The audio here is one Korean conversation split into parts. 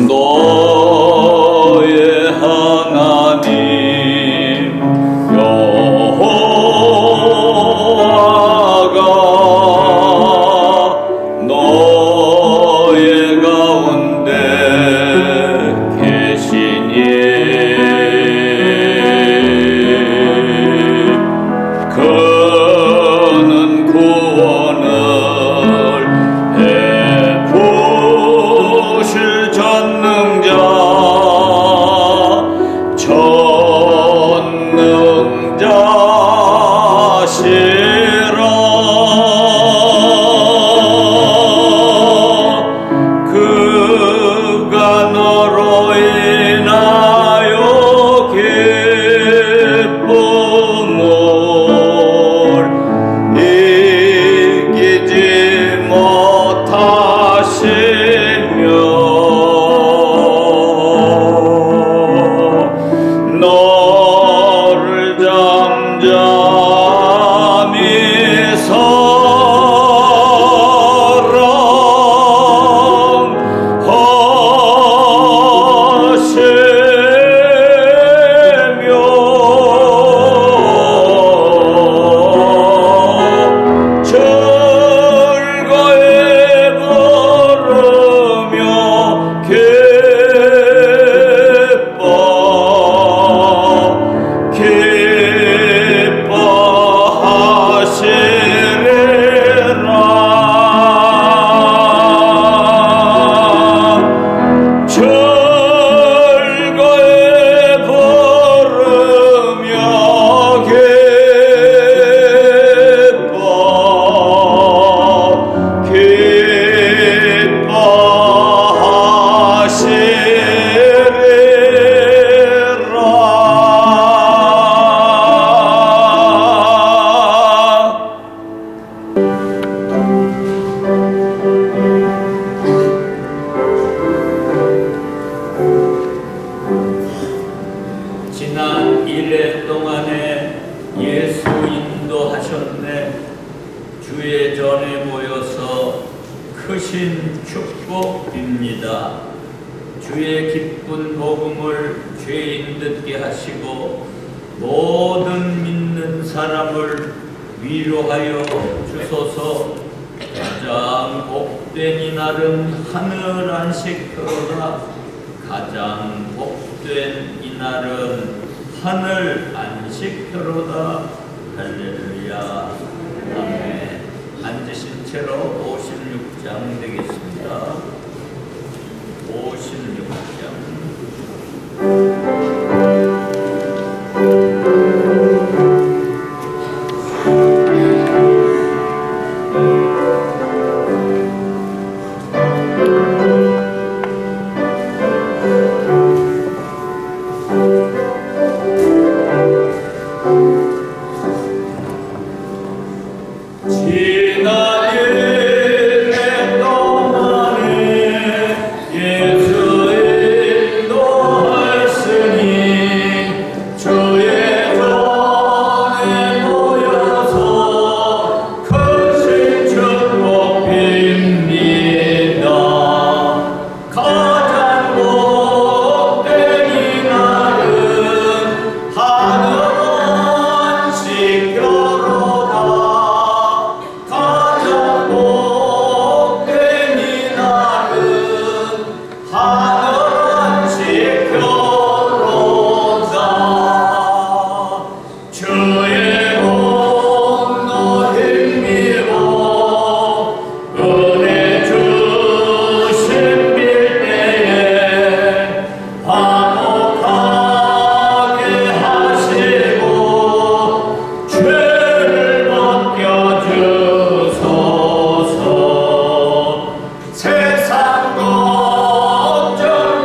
너의 하나님 여호와가 너의 가운데 계시니 그는 구원을 베푸실 전능자시라. 그가 너로 인하여 기쁨을 이기지 못하시며 너를 잠잠히 지난 1회 동안에 예수 인도하셨네. 주의 전에 모여서 크신 축복입니다. 주의 기쁜 복음을 죄인 듣게 하시고 모든 믿는 사람을 위로하여 주소서. 가장 복된 이날은 하늘 안식처로다. 가장 복된 이날은 하늘 안식처로다. 할렐루야. 아멘. 앉으신 채로 56장 되겠습니다. 56장. 세상 걱정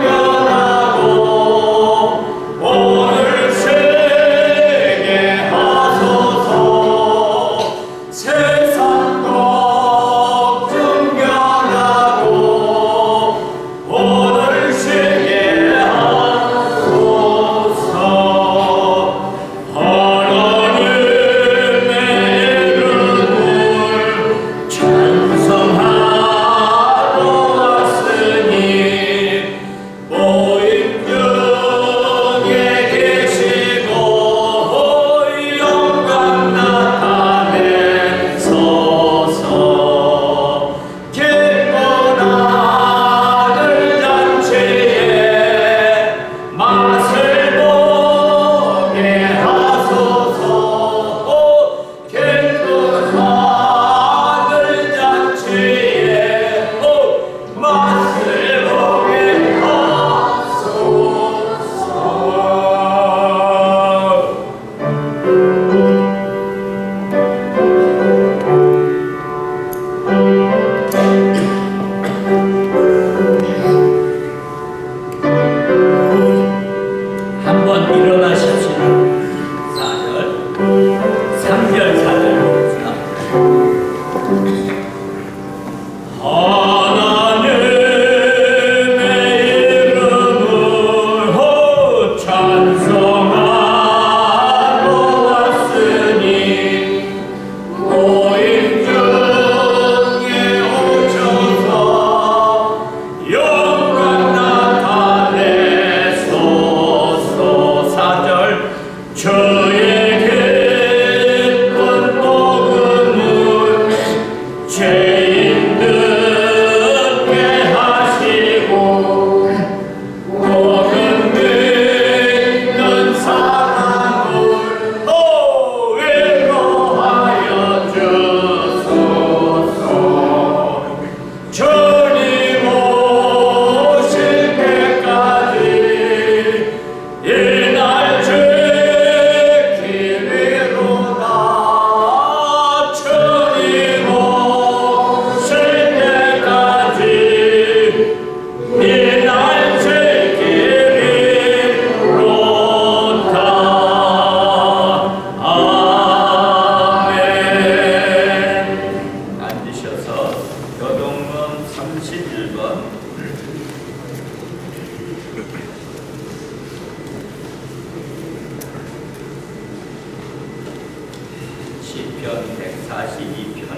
42편.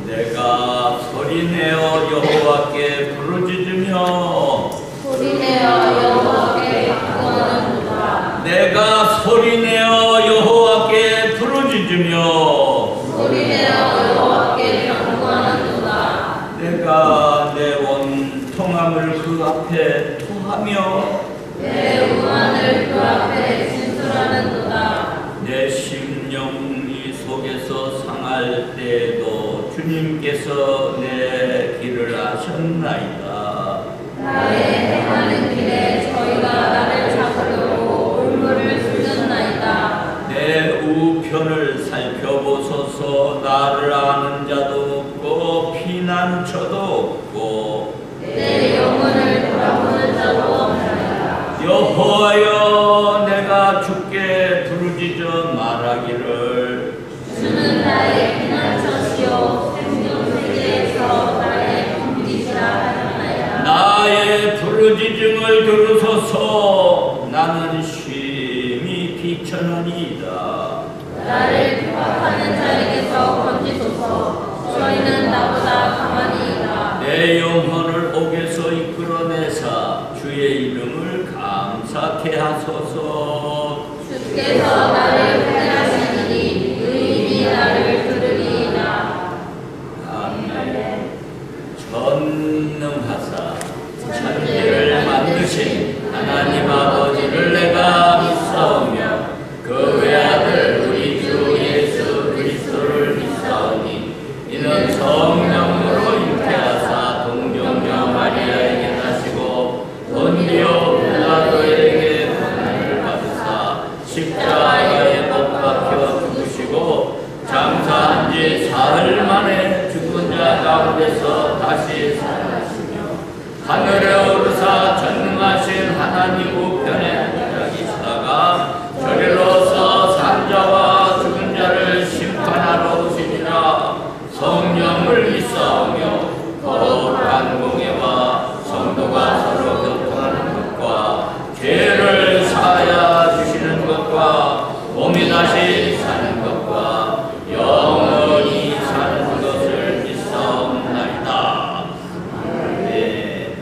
내가 소리내어 여호와께 부르짖으며 소리내어 여호와께 간구하는도다. 내가 소리내어 여호와께 부르짖으며 소리내어 여호와께 간구하는도다. 내가 내 원통함을 그 앞에 토하며 내 우만을 그 앞에 진술하는도다. 내 심령이 속에서 상할 때에도 주님께서 내 길을 아셨나이다. 나의 행하는 길에 저희가 나를 잡으려고 올무를 숨겼나이다. 내 우편을 살펴보소서. 나를 아는 자도 없고 피난처도 없고 내 영혼을 돌아보는 자도 없나이다. 여호와여, 내가 주께 부르짖어 말하기를 주는 나의 피난처시요 생존세계에서 나의 분깃이라 하였나이다. 나의 부르짖음을 들으소서. 나는 쉼이 비천하니이다. 나를 핍박하는 자에게서 건지소서. 저희는 나보다 강하니이다. 내 영혼을 옥에서 이끌어내사 주의 이름을 감사케 하소서. 주께서 나를 회개하시니 의인이 나를 들으리이다. 아멘. 전능하사 천지를 만드신 하나님 아버지를 내가 믿사오며 그 외아들 우리 주 예수 그리스도를 믿사오니 이는 성령으로 잉태하사 동정녀 마리아에게 나시고 본디오 빌라도에게 고난을 받으사 십자가에 못 박혀 죽으시고 장사한 지 사흘 만에 죽은 자 가운데서 다시 살아나시며 하늘에 오르사 전능하신 하나님 우편에 앉아 계시다가 저리로서 산자와 죽은 자를 심판하러 오시니라. 성령을 믿사오며 거룩한 공예와 성도가 서로 교통하는 것과 죄를 사하여 주시는 것과 몸이 다시 사는 것과 영원히 사는 것을 믿사옵나이다. 네.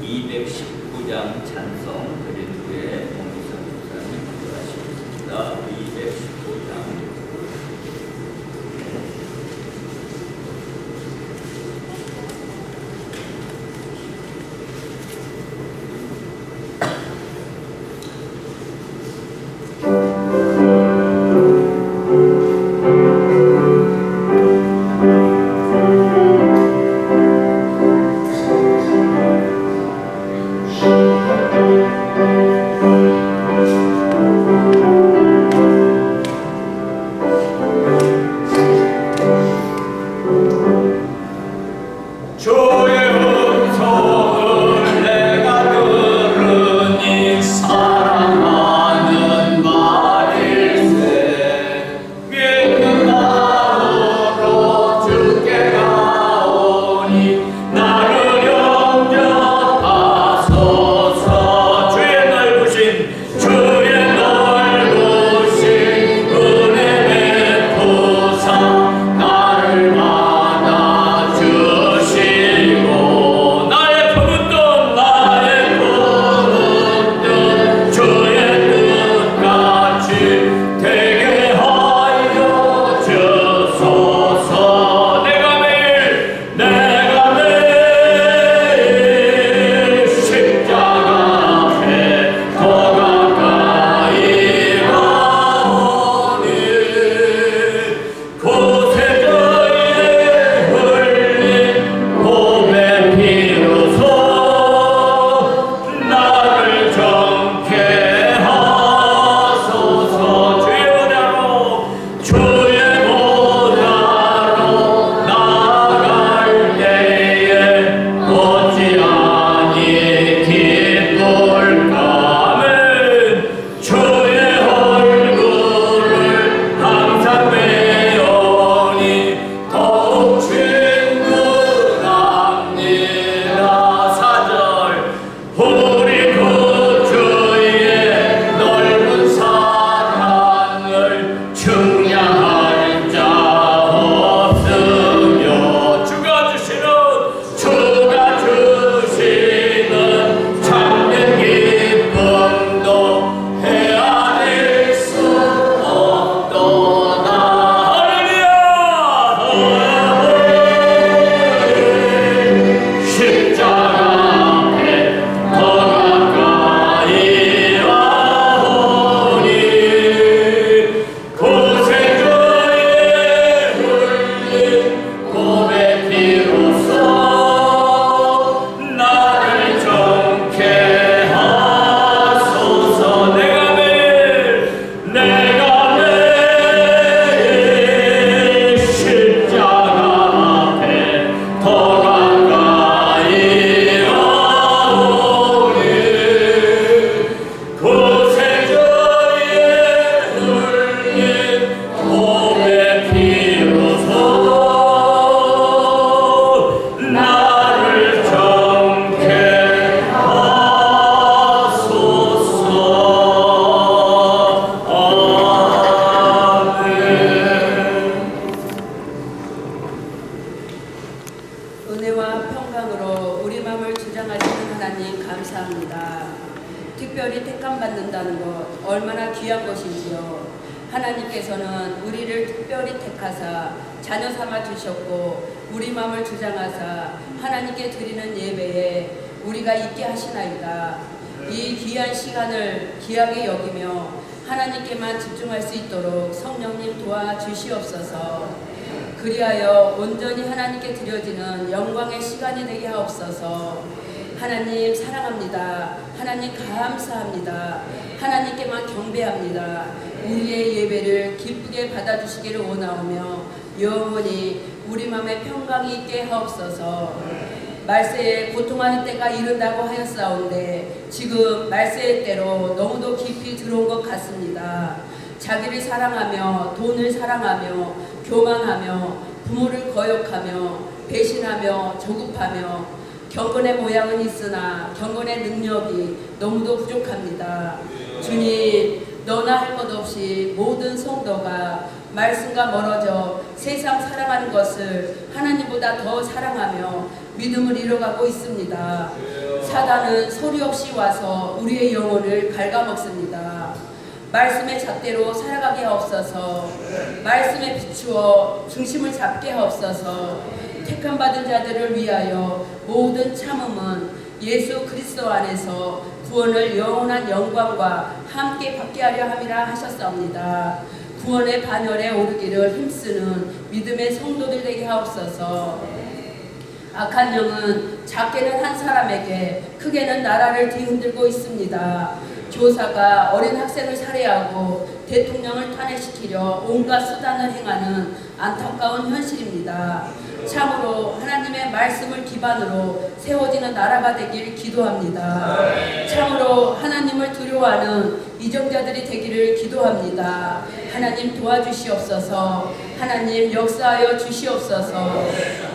219장 찬송 드린 후에 홍기선 목사님 기도하시겠습니다. 219장. 하나님 감사합니다. 특별히 택함 받는다는 것 얼마나 귀한 것인지요. 하나님께서는 우리를 특별히 택하사 자녀 삼아 주셨고 우리 마음을 주장하사 하나님께 드리는 예배에 우리가 있게 하시나이다. 이 귀한 시간을 귀하게 여기며 하나님께만 집중할 수 있도록 성령님 도와주시옵소서. 그리하여 온전히 하나님께 드려지는 영광의 시간이 되게 하옵소서. 하나님 사랑합니다. 하나님 감사합니다. 하나님께만 경배합니다. 우리의 예배를 기쁘게 받아주시기를 원하오며 영원히 우리 마음에 평강이 있게 하옵소서. 말세에 고통하는 때가 이른다고 하였사온데 지금 말세의 때로 너무도 깊이 들어온 것 같습니다. 자기를 사랑하며 돈을 사랑하며 교만하며 부모를 거역하며 배신하며 조급하며 경건의 모양은 있으나 경건의 능력이 너무도 부족합니다. 주님, 너나 할 것 없이 모든 성도가 말씀과 멀어져 세상 사랑하는 것을 하나님보다 더 사랑하며 믿음을 잃어가고 있습니다. 사단은 소리 없이 와서 우리의 영혼을 갉아먹습니다. 말씀의 잣대로 살아가게 하옵소서. 말씀에 비추어 중심을 잡게 하옵소서. 택함 받은 자들을 위하여 모든 참음은 예수 그리스도 안에서 구원을 영원한 영광과 함께 받게 하려 함이라 하셨사옵니다. 구원의 반열에 오르기를 힘쓰는 믿음의 성도들 되게 하옵소서. 악한 영은 작게는 한 사람에게 크게는 나라를 뒤흔들고 있습니다. 교사가 어린 학생을 살해하고 대통령을 탄핵시키려 온갖 수단을 행하는 안타까운 현실입니다. 참으로 하나님의 말씀을 기반으로 세워지는 나라가 되길 기도합니다. 참으로 하나님을 두려워하는 이정자들이 되기를 기도합니다. 하나님 도와주시옵소서. 하나님 역사하여 주시옵소서.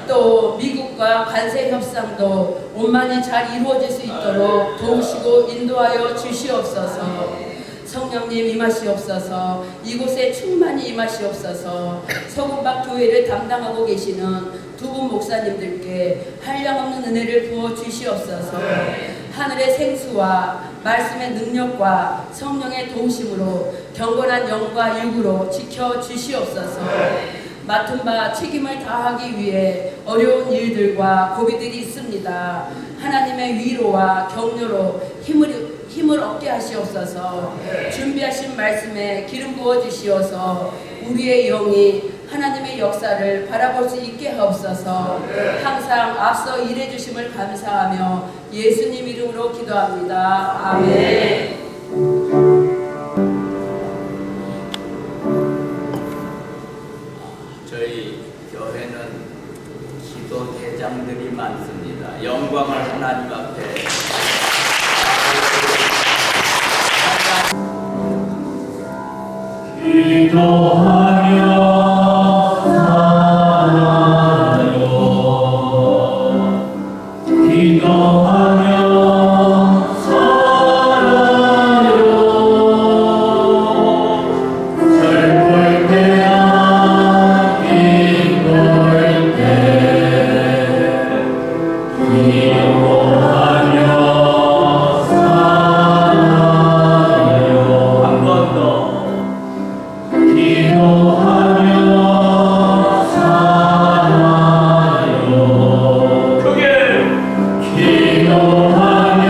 또 미국과 관세 협상도 원만히 잘 이루어질 수 있도록 도우시고 인도하여 주시옵소서. 성령님 임하시옵소서. 이곳에 충만히 임하시옵소서. 서군박 교회를 담당하고 계시는 두 분 목사님들께 한량없는 은혜를 부어 주시옵소서. 하늘의 생수와 말씀의 능력과 성령의 도우심으로 경건한 영과 육으로 지켜 주시옵소서. 맡은 바 책임을 다하기 위해 어려운 일들과 고비들이 있습니다. 하나님의 위로와 격려로 힘을 얻게 하시옵소서. 준비하신 말씀에 기름 부어 주시어서 우리의 영이 하나님의 역사를 바라볼 수 있게 하옵소서. 항상 앞서 일해 주심을 감사하며 예수님 이름으로 기도합니다. 아멘. 저희 교회는 기도 대장들이 많습니다. 영광을 하나님 앞에 기도하며 살아요. 기도하며 살아요. 슬플 때야 기쁠 때 기도하며 살아요. 한 번 더. 기도하며 살아요. 크게 기도하며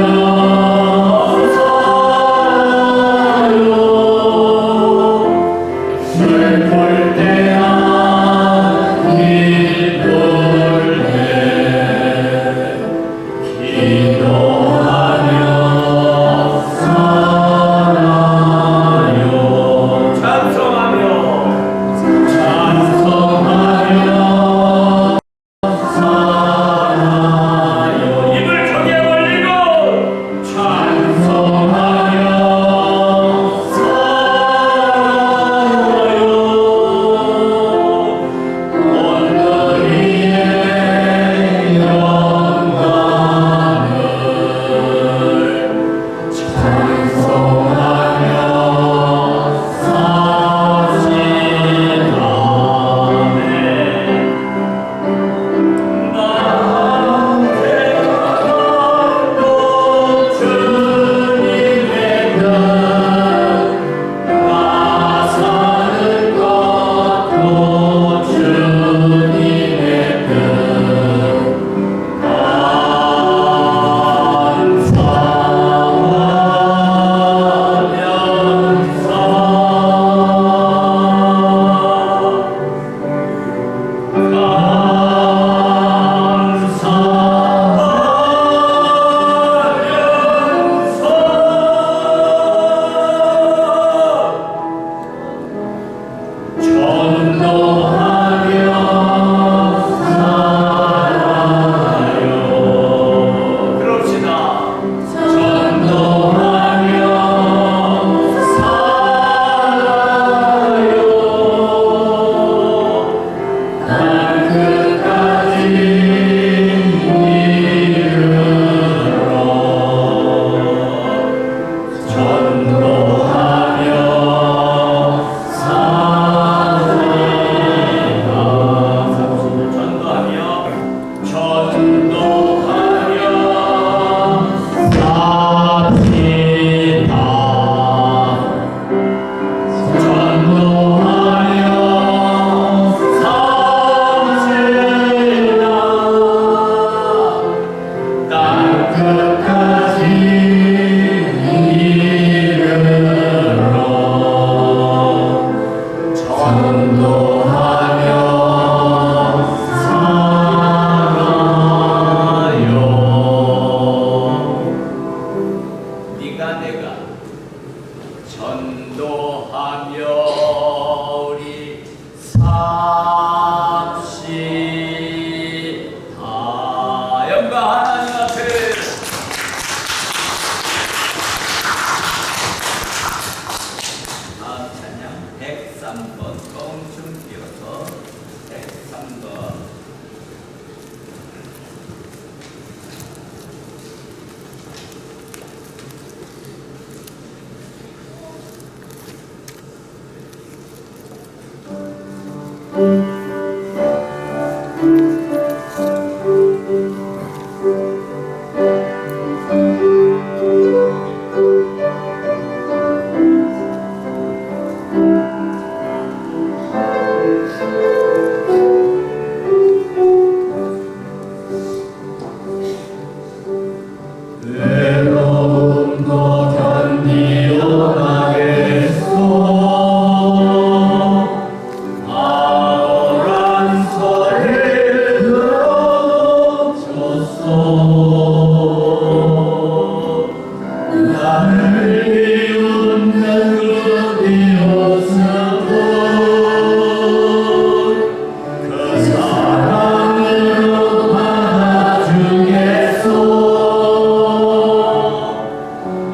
살아요. 슬플 때야 기쁠 때 기도하며 살아요. 찬송하며 찬송하며 살아요. 입을 크게 벌리고 외로움도 견디어 가겠소. 아오란 소리를 들어줬소. 나를 비웃는 그 비웃음은 그 사랑으로 받아주겠소.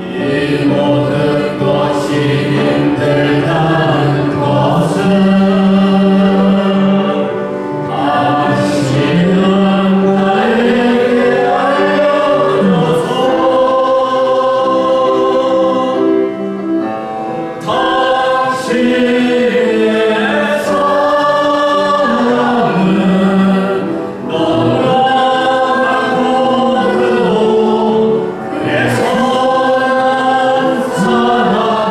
이 모든 것이 힘들다는 것은 당신은 나에게 알려줘서 당신의 사랑은 너무나 많고 그래서 난 살아가겠소.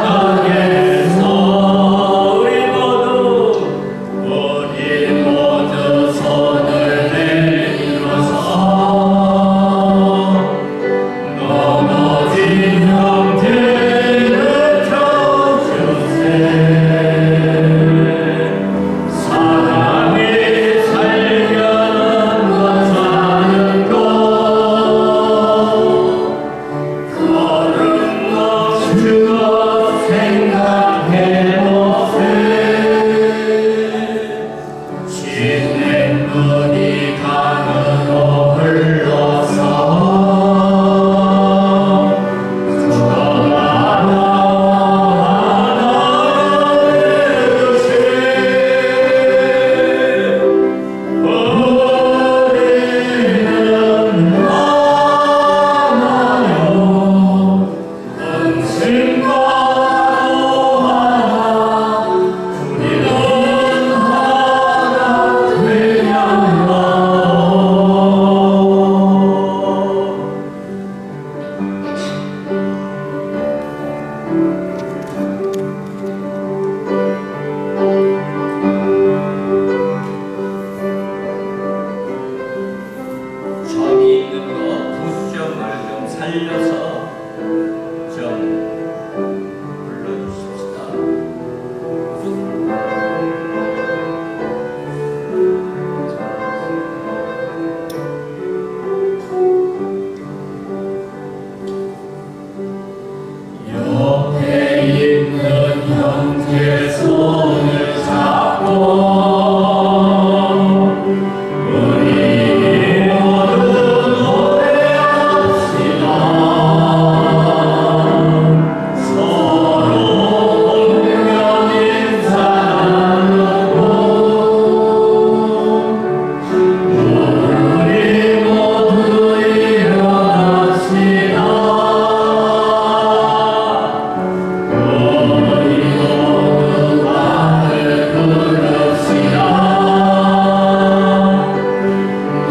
우리 모두 손을 내밀어서 넘어진 형제를 펴주세. 사랑이 살려는 것 사는 것 걸음 멈추어 생각해보세. 진행 눈이 강으로 흘러서 저마다 하나되듯이 우리는 하나요. 당신과 하나, 우리는 하나 되냐고. 점이 있는 거 부점을 좀 살려서 좀 불러주십시다. 옆에 있는 형제 손을 잡고 우리 모두 노래합시다. 서로 복면 인사 나누고 우리 모두 일어납시다. 우리 모두 나를 부릅시다.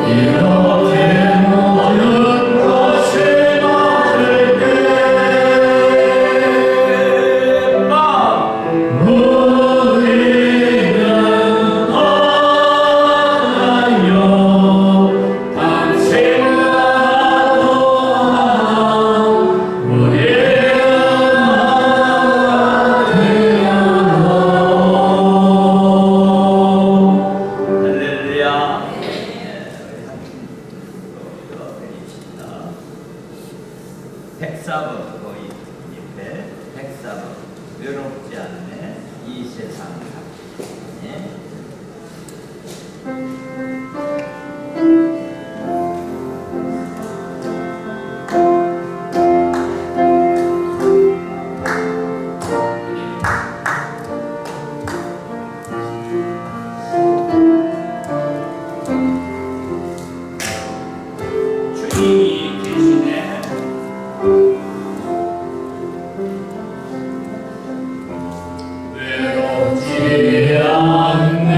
이렇게 모든 것이 맞을 때 우리는 하나요. 당신과 나도 하나, 우리는 하나 되야로. 할렐루야. 드립시다. 104번 거의 옆에 104번 외롭지 않네 이 세상 살기. 주님이 계시네. 외롭지 않네.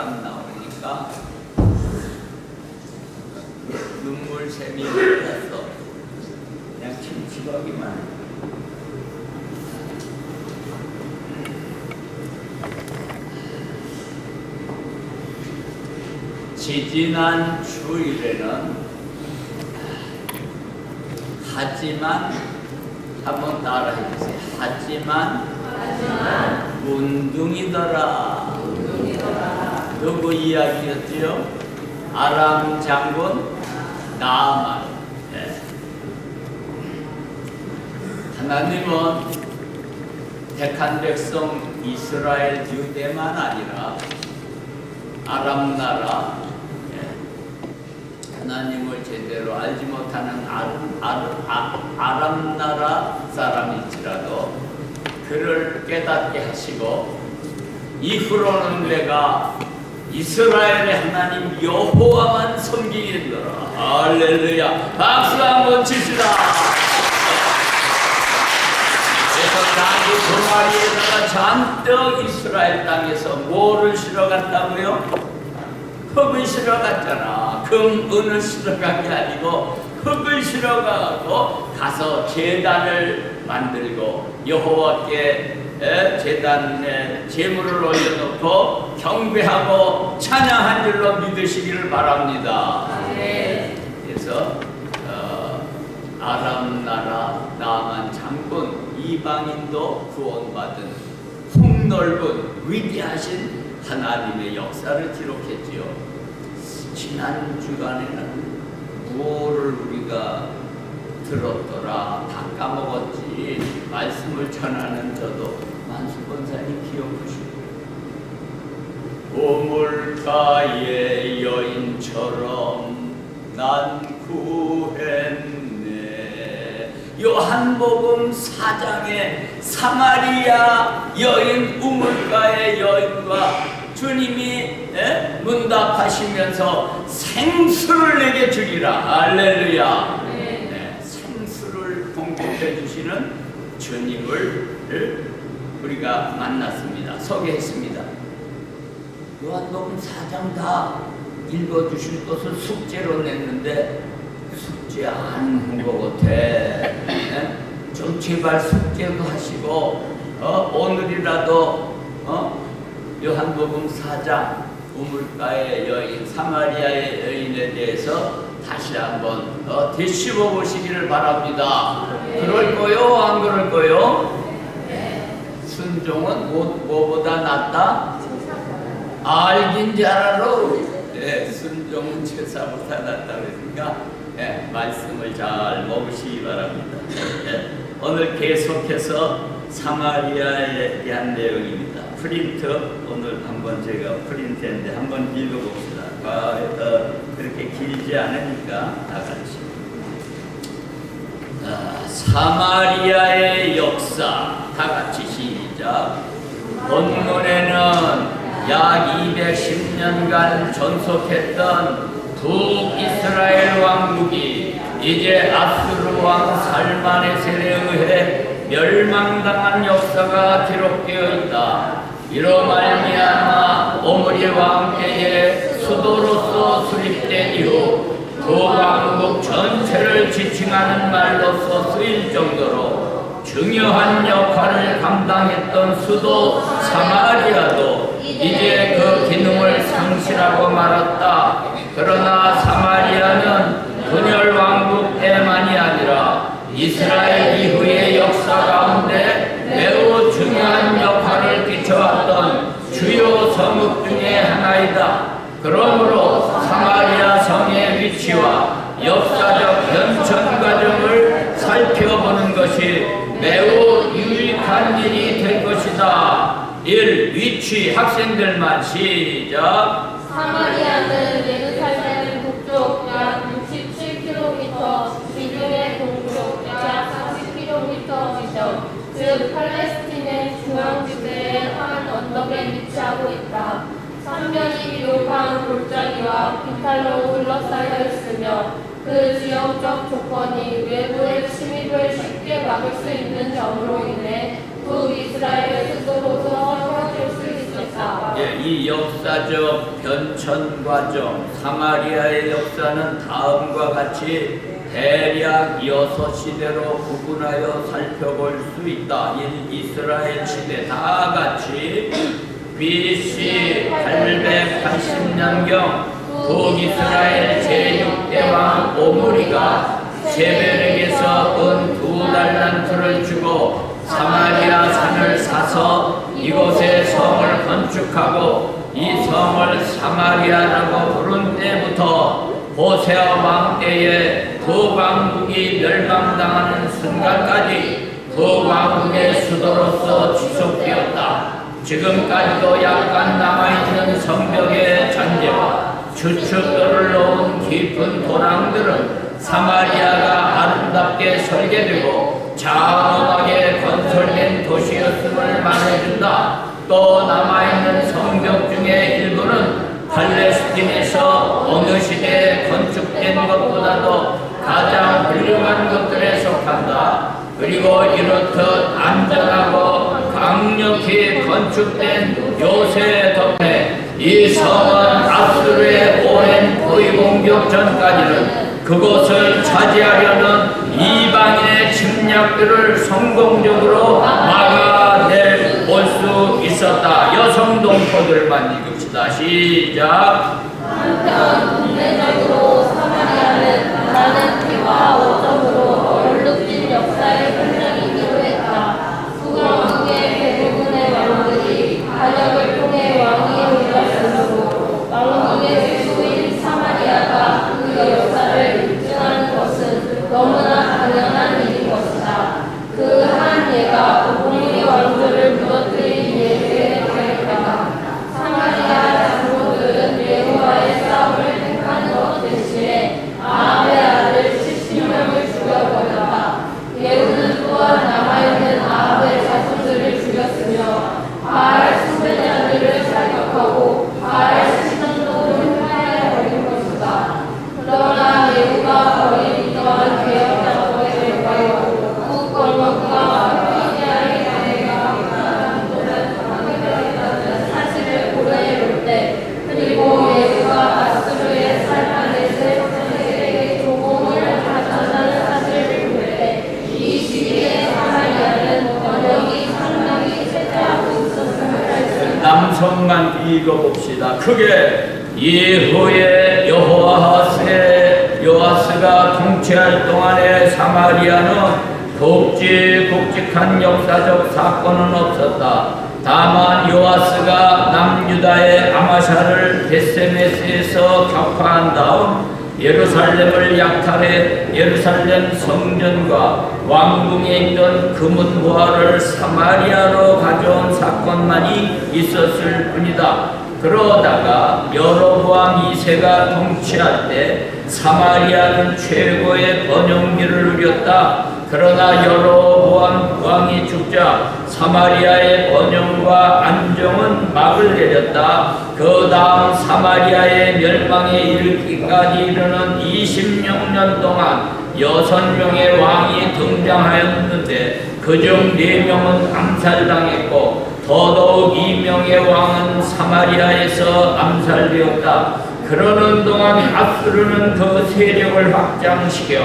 사람 나오니까 눈물샘이 흘렀어. 그냥 침치거기만. 지지난 주일에는 하지만 한번 따라해주세요. 하지만 문둥이더라. 누구 이야기였지요? 아람 장군 나아만. 네. 하나님은 택한 백성 이스라엘 유대만 아니라 아람 나라, 하나님을 제대로 알지 못하는 아람 나라 사람일지라도 그를 깨닫게 하시고, 이후로는 내가 이스라엘의 하나님 여호와만 섬기겠노라. 할렐루야. 박수 한번 칩시다. 그래서 닭이 두 마리에다가 잔뜩 이스라엘 땅에서 뭐를 실어갔다고요? 흙을 실어갔잖아. 금, 은을 실어간 게 아니고 흙을 실어가고 가서 제단을 만들고 여호와께 제단에 제물을 올려놓고 경배하고 찬양한 줄로 믿으시기를 바랍니다. 그래서 아람 나라 나아만 장군 이방인도 구원받은 폭넓은 위대하신 하나님의 역사를 기록했지요. 지난 주간에는 뭐를 우리가 들었더라 다 까먹었지. 말씀을 전하는 저도 만수권사님 기억하시고, 우물가의 여인처럼 난 구했네. 요한복음 4장에 사마리아 여인, 우물가의 여인과 주님이 문답하시면서 생수를 내게 주리라. 할렐루야. 생수를 공급해 주시는 주님을 우리가 만났습니다. 소개했습니다. 요한복음 4장 다 읽어주실 것을 숙제로 냈는데 숙제 안 한 것 같아. 좀 제발 숙제도 하시고 오늘이라도 요한복음 4장 우물가의 여인, 사마리아의 여인에 대해서 다시 한번 되씹어 보시기를 바랍니다. 그럴 거요? 안 그럴 거요? 순종은 뭐보다 낫다? 알긴 잘 알아. 순종은 제사보다 낫다 그러니까 말씀을 잘 먹으시기 바랍니다. 오늘 계속해서 사마리아에 대한 내용입니다. 프린트 오늘 한번 제가 프린트했는데 한번 읽어봅시다. 그렇게 길지 않으니까 다 같이. 사마리아의 역사 다 같이 시작. 본문에는 약 210년간 존속했던 북이스라엘 왕국이 이제 아수르 왕 살마네셀에 의해 멸망당한 역사가 기록되어 있다. 이로 말미암아 오므리 왕때에 수도로서 수립된 이후 그 왕국 전체를 지칭하는 말로서 쓰일 정도로 중요한 역할을 감당했던 수도 사마리아도 이제 그 기능을 상실하고 말았다. 그러나 사마리아는 분열 왕국 때만이 아니라 이스라엘 이후의 역사 가운데 매우 중요한 역할을 끼쳐왔던 주요 성읍 중에 하나이다. 그러므로 사마리아 성의 위치와 역사적 변천 과정을 살펴보는 것이 매우 유익한 일이 될 것이다. 1. 위치. 학생들만 시작. 사마리아는 예루살렘 북쪽 약 67km, 지중해 동쪽 약 40km 지점, 즉 팔레스틴의 중앙지대의 한 언덕에 위치하고 있다. 삼면이 비옥한 골짜기와 비탈로 둘러싸여 있으며 그 지형적 조건이 외부의 침입을 쉽게 막을 수 있는 점으로 인해 북이스라엘의 수도로서 세워질 수 있었다. 이 역사적 변천 과정, 사마리아의 역사는 다음과 같이 대략 6시대로 구분하여 살펴볼 수 있다. 이스라엘 시대 다 같이 BC 880년경 북이스라엘 제6대 왕 오므리가 세벨에게서 은 2달란트를 주고 사마리아 산을 사서 이곳에 성을 건축하고 이 성을 사마리아라고 부른 때부터 호세아 왕 때에 북왕국이 멸망당하는 순간까지 북왕국의 수도로서 지속되었다. 지금까지도 약간 남아있는 성벽의 잔재와 주춧돌을 놓은 깊은 도랑들은 사마리아가 아름답게 설계되고 장엄하게 건설된 도시였음을 말해준다. 또 남아있는 성벽 중에 일부는 팔레스틴에서 어느 시대에 건축된 것보다도 가장 훌륭한 것들에 속한다. 그리고 이렇듯 안전하고 강력히 건축된 요새 덕분에 이 성은 아수르의 오랜 포위 공격 전까지는 그곳을 차지하려는 이방인의 침략들을 성공적으로 막아낼 수 있었다. 여성 동포들만 읽읍시다. 시작. 한편 국내적으로 사마리아는 많은 피와 오점으로 얼룩진 역사의 현장이기도 했다. 북왕국의 대부분의 왕들이 반역을 통해 왕위에 올랐으므로 왕국의 수인 사마리아가 그 역사를 입증하는 것은 너무나 당연한 일인 것이다. 그 한 예가 오므리 왕조를 무너뜨린 예수의 계획이다. 사마리아 장로들은 예후와의 싸움을 택하는 것 대신에 아합의 아들 70명을 죽여버렸다. 예후는 또한 남아있는 아합의 자손들을 죽였으며 바알 숭배자들을 사격하고 바알 신전도를 파괴해버린 것이다. 그러나 예후가 버린 이러한 개혁작업의 결과로 북건너가 피디아의 가해가 사실을 고려해볼 때 그리고 예후가 아수르의 살만에서 세계의 조공을 가져다는 사실을 볼 때 이 시기에 사마리아는 번역이 상당히 쇠퇴하고 있었음을 알 수 있다. 남성만 읽어봅시다. 크게 예후의 요아스가 통치할 동안에 사마리아는 굵직굵직한 역사적 사건은 없었다. 다만 요아스가 남유다의 아마샤를 베세메스에서 격파한 다음 예루살렘을 약탈해 예루살렘 성전과 왕궁에 있던 금은보화를 사마리아로 가져온 사건만이 있었을 뿐이다. 그러다가 여로보암 2세가 통치할 때 사마리아는 최고의 번영기를 누렸다. 그러나 여로보암 왕이 죽자 사마리아의 번영과 안정은 막을 내렸다. 그 다음 사마리아의 멸망에 이르기까지 이르는 26년 동안 6명의 왕이 등장하였는데 그중 4명은 암살당했고 더더욱 2명의 왕은 사마리아에서 암살되었다. 그러는 동안 아수르는 그 세력을 확장시켜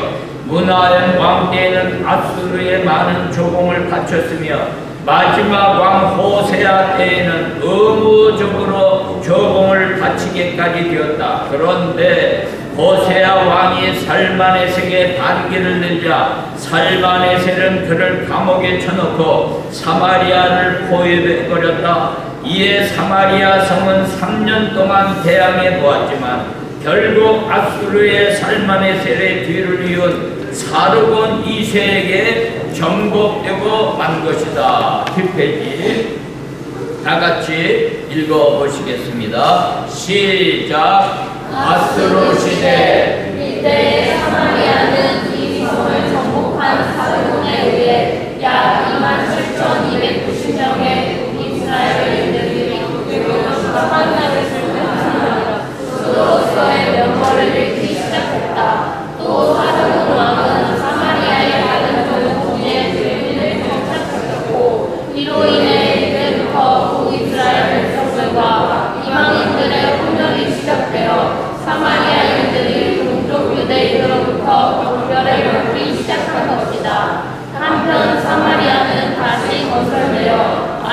문하연 왕 때에는 아수르에 많은 조공을 바쳤으며 마지막 왕 호세아 때에는 의무적으로 조공을 바치게까지 되었다. 그런데 호세아 왕이 살마네색에 반기를 내자 살마네색은 그를 감옥에 쳐넣고 사마리아를 포위해버렸다. 이에 사마리아 성은 3년 동안 대항해 보았지만 결국 아수르의 살마네셀의 뒤를 이은 사르곤 2세에게 정복되고 만 것이다. 뒷페이지 다 같이 읽어보시겠습니다. 시작. 아수르 시대 이때 사마리아는 이 성을 정복한 사르곤에 의해 약 27,290명의 북이스라엘인들이 사마리아를 surg하니라. 그로서의 면모를 잃기 시작했다. 또 사르곤 왕은 사마리아의 다른 전통에 죄인을 정착시켰고 이로 인해 이때부터 북이스라엘 백성들과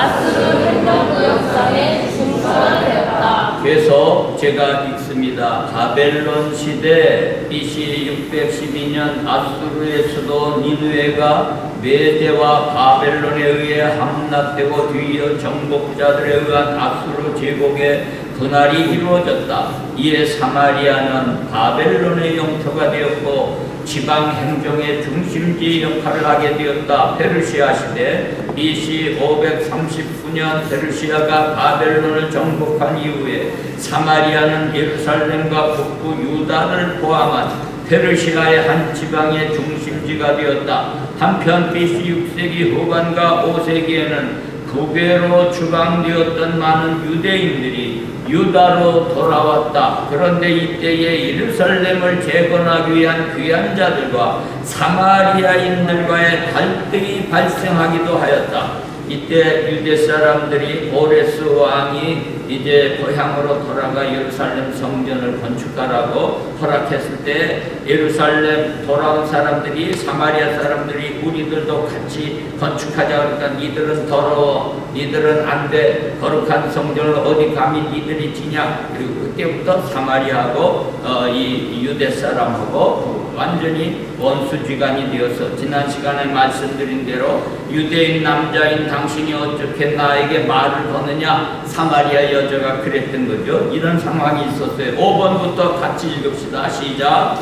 아수르 행정부 역사의 중수가 되었다. 그래서 제가 읽습니다. 바벨론 시대 BC 612년 아수르의 수도 니느웨가 메대와 바벨론에 의해 함락되고 뒤이어 정복자들에 의한 아수르 제국의 분할이 이루어졌다. 이에 사마리아는 바벨론의 영토가 되었고 지방 행정의 중심지 역할을 하게 되었다. 페르시아 시대 BC 539년 페르시아가 바벨론을 정복한 이후에 사마리아는 예루살렘과 북부 유다를 포함한 페르시아의 한 지방의 중심지가 되었다. 한편 BC 6세기 후반과 5세기에는 북외로 추방되었던 많은 유대인들이 유다로 돌아왔다. 그런데 이때에 예루살렘을 재건하기 위한 귀환자들과 사마리아인들과의 갈등이 발생하기도 하였다. 이때 유대 사람들이 오레스 왕이 이제 고향으로 돌아가 예루살렘 성전을 건축하라고 허락했을 때 예루살렘 돌아온 사람들이 사마리아 사람들이 우리들도 같이 건축하자 그러니까 니들은 더러워 니들은 안 돼 거룩한 성전을 어디 감히 니들이 지냐. 그리고 그때부터 사마리아하고 이 유대 사람하고 완전히 원수지간이 되어서 지난 시간에 말씀드린 대로 유대인 남자인 당신이 어떻게 나에게 말을 거느냐 사마리아 여자가 그랬던 거죠. 이런 상황이 있었어요. 5번부터 같이 읽읍시다. 시작.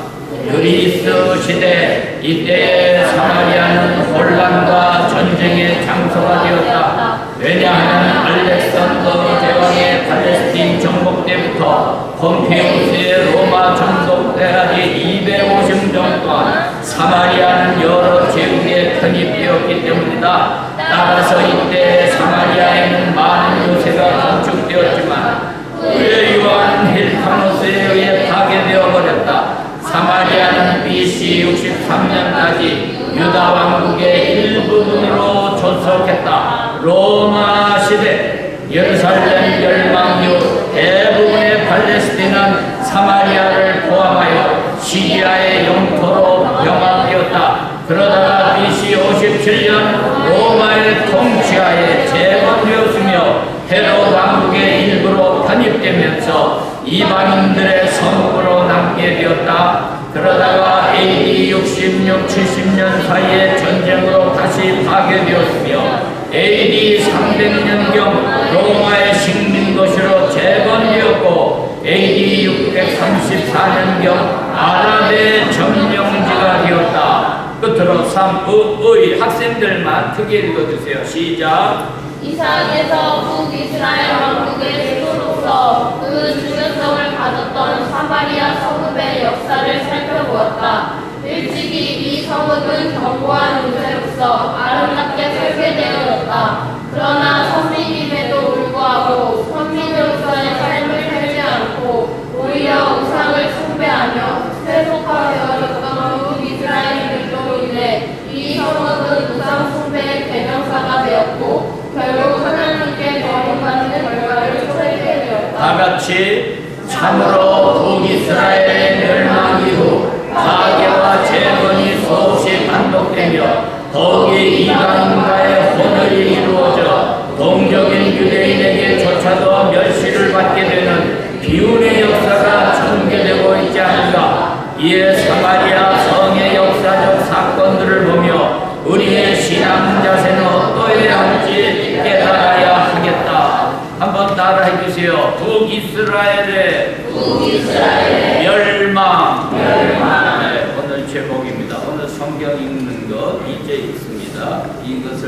그리스 시대 이때에 사마리아는 혼란과 전쟁의 장소가 되었다. 왜냐하면 알렉산더 대왕의 팔레스틴 정복 때부터 폼페우스의 로마 정복 때까지 250년 동안 사마리아는 여러 제국에 편입되었기 때문이다. 따라서 이때 사마리아에는 많은 요새가 건축되었지만 의유한 힐카노스에 의해 파괴되어 버렸다. 사마리아는 BC 63년까지 유다 왕국의 일부분으로 존속했다. 로마 시대 예루살렘 멸망 이후 대부분의 팔레스틴은 사마리아를 포함하여 시리아의 영토로 병합되었다. 그러다가 BC 57년 로마의 통치하에 재건되었으며 헤롯 왕국의 일부로 편입되면서 이방인들의 성읍으로 남게 되었다. 그러다가 AD 66, 70년 사이에 전쟁으로 다시 파괴되었으며 AD 300년경 로마의 식민도시로 재건되었고 AD 634년경 아랍의 점령지가 되었다. 끝으로 3의 학생들만 크게 읽어주세요. 시작. 이삭에서 북이스라엘 왕국의 수도로서 그 중요성을 가졌던 사마리아 성읍의 역사를 살펴보았다. 일찍이 이 성읍은 견고한 요새로서 아름답게 설계되어졌다. 그러나 선민임에도 불구하고 선민으로서의 삶을 살지 않고 오히려 우상을 숭배하며 세속화되어졌던 북이스라엘들로 인해 이 성읍은 우상 숭배의 대명사가 되었고 결국 하나님께 버림받는 결과를 초래하게 되었다. 다 같이 참으로 북이스라엘의 멸망 이후 파괴와 재건이 수없이 반복되며 더욱이 이방인과의 혼혈이 이루어져 동적인 유대인에게조차도 멸시를 받게 되는 비운의 역사가 전개되고 있지 않은가. 이에 사마리아 성의 역사적 사건들을 보며 우리의 신앙 자세는 어떠해야 할지 깨달아야 하겠다. 한번 따라해 주세요. 북이스라엘의 멸망. 네, 오늘 제목입니다. 오늘 성경 읽는 것 이제 있습니다. 이것을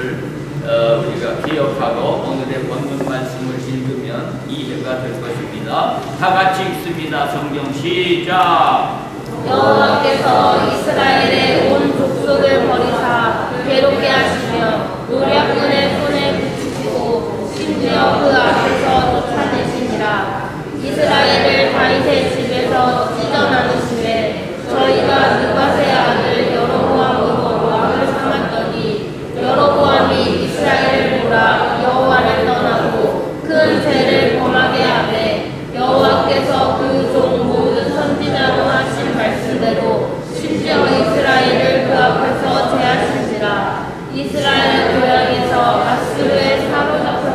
우리가 기억하고 오늘의 본문 말씀을 읽으면 이해가 될 것입니다. 다 같이 읽습니다. 성경 시작. 여호와께서 이스라엘의 온 족속을 버리사 괴롭게 하시며 노략군의 손에 붙이시고 심지어 그 앞에서 쫓아내시니라. 이스라엘을 다윗의 집에서 찢어나누시되 저희가 느밧의 아들 여로보암으로 왕을 삼았더니 여로보암이 이스라엘을 몰아 여호와를 떠나고 큰 죄를 범하게 하되 여호와께서 그 종 모든 선지자로 하신 말씀대로 심지어 이스라엘을 그 앞에서 제하신지라. 이스라엘 고향에서 아수르에 사로잡혀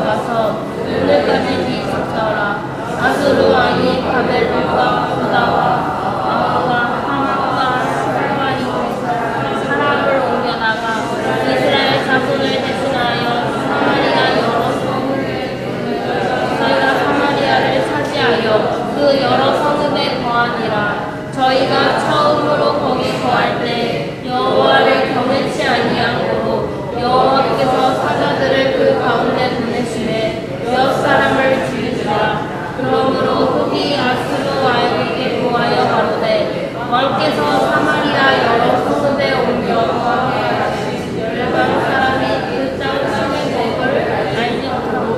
그 여러 성읍에 거하니라. 저희가 처음으로 거기 거할 때 여호와를 경외치 아니하므로 여호와께서 사자들을 그 가운데 보내시되 몇 사람을 죽이시라. 그러므로 흑이 아수르 왕에게 보하여 가로되 왕께서 사마리아 여러 성읍에 옮겨 거하게 하시니 열방 사람이 그 땅 신의 복을 알지 못하고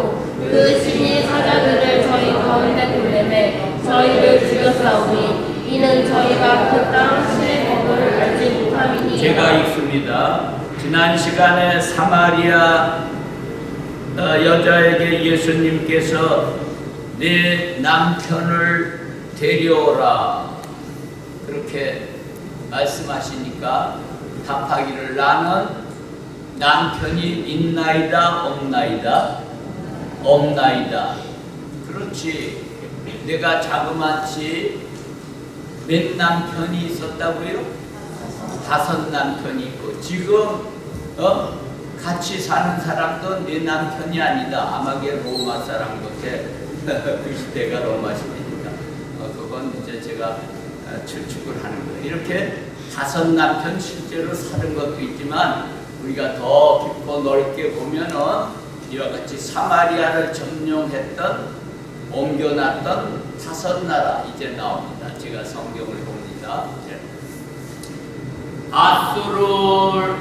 그 신의 사자들을 저희 가운데 보내매 저희를 죽였사오니 이는 저희가 그 땅 신의 법을 알지 못함이니. 제가 읽습니다. 지난 시간에 사마리아 여자에게 예수님께서 내 남편을 데려오라 그렇게 말씀하시니까 답하기를 나는 남편이 있나이다 없나이다 없나이다. 그렇지. 내가 자그마치 몇 남편이 있었다고요? 5 남편이 있고 지금 같이 사는 사람도 내 남편이 아니다. 아마게 로마 사람 같아. 그 시대가 로마 시대니까 그건 이제 제가 추측을 하는 거예요. 이렇게 5 남편 실제로 사는 것도 있지만 우리가 더 깊고 넓게 보면은 이와 같이 사마리아를 점령했던 옮겨놨던 5 나라 이제 나옵니다. 제가 성경을 봅니다. 아수르